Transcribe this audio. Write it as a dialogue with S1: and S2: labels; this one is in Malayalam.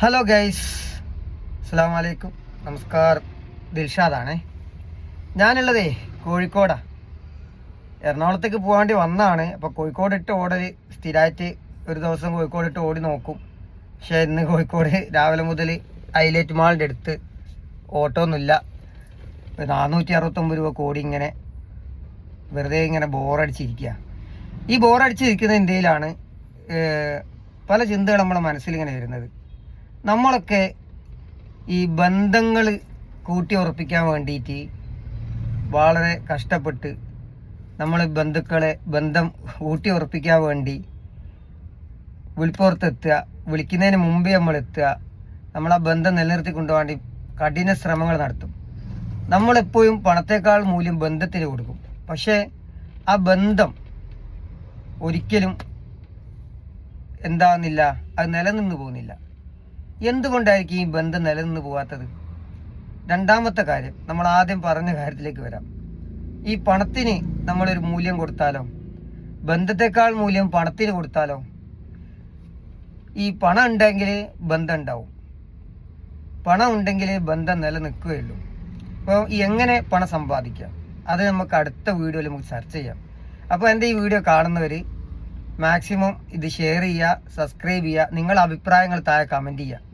S1: ഹലോ ഗൈസ്, അസ്സലാമു അലൈക്കും, നമസ്കാരം. ദിൽഷാദാണേ. ഞാനുള്ളതേ കോഴിക്കോടാണ്. എറണാകുളത്തേക്ക് പോകാണ്ടി വന്നതാണ്. അപ്പോൾ കോഴിക്കോട് ഇട്ട് ഓടൽ സ്ഥിരമായിട്ട് ഒരു ദിവസം കോഴിക്കോട് ഇട്ട് ഓടി നോക്കും. പക്ഷേ ഇന്ന് കോഴിക്കോട് രാവിലെ മുതൽ ഹൈലൈറ്റ് മാളിൻ്റെ അടുത്ത് ഓട്ടോ ഒന്നുമില്ല. 469 രൂപ കോടി ഇങ്ങനെ വെറുതെ ഇങ്ങനെ ബോറടിച്ചിരിക്കുക. ഈ ബോറടിച്ചിരിക്കുന്ന ഇന്ത്യയിലാണ് പല ചിന്തകൾ നമ്മുടെ മനസ്സിലിങ്ങനെ വരുന്നത്. നമ്മളൊക്കെ ഈ ബന്ധങ്ങൾ കൂട്ടി ഉറപ്പിക്കാൻ വേണ്ടിയിട്ട് വളരെ കഷ്ടപ്പെട്ട് നമ്മൾ ബന്ധം ഊട്ടി ഉറപ്പിക്കാൻ വേണ്ടി വിളിപ്പുറത്തെത്തുക, വിളിക്കുന്നതിന് മുമ്പേ നമ്മൾ എത്തുക, നമ്മൾ ആ ബന്ധം നിലനിർത്തി കൊണ്ടുപോകാൻ വേണ്ടി കഠിന ശ്രമങ്ങൾ നടത്തും. നമ്മളെപ്പോഴും പണത്തേക്കാൾ മൂല്യം ബന്ധത്തിന് കൊടുക്കും. പക്ഷേ ആ ബന്ധം ഒരിക്കലും എന്താകുന്നില്ല, അത് നിലനിന്ന് പോകുന്നില്ല. എന്തുകൊണ്ടായിരിക്കും ഈ ബന്ധം നിലനിന്ന് പോകാത്തത്? രണ്ടാമത്തെ കാര്യം, നമ്മൾ ആദ്യം പറഞ്ഞ കാര്യത്തിലേക്ക് വരാം. ഈ പണത്തിന് നമ്മളൊരു മൂല്യം കൊടുത്താലോ, ബന്ധത്തെക്കാൾ മൂല്യം പണത്തിന് കൊടുത്താലോ, ഈ പണം ഉണ്ടെങ്കിൽ ബന്ധം ഉണ്ടാവും, പണം ഉണ്ടെങ്കിൽ ബന്ധം നിലനിൽക്കുകയുള്ളൂ. അപ്പോൾ എങ്ങനെ പണം സമ്പാദിക്കാം, അത് നമുക്ക് അടുത്ത വീഡിയോയിൽ നമുക്ക് ചർച്ച ചെയ്യാം. അപ്പോൾ എൻ്റെ ഈ വീഡിയോ കാണുന്നവർ മാക്സിമം ഇത് ഷെയർ ചെയ്യുക, സബ്സ്ക്രൈബ് ചെയ്യുക, നിങ്ങളുടെ അഭിപ്രായങ്ങൾ താഴെ കമൻറ്റ് ചെയ്യുക.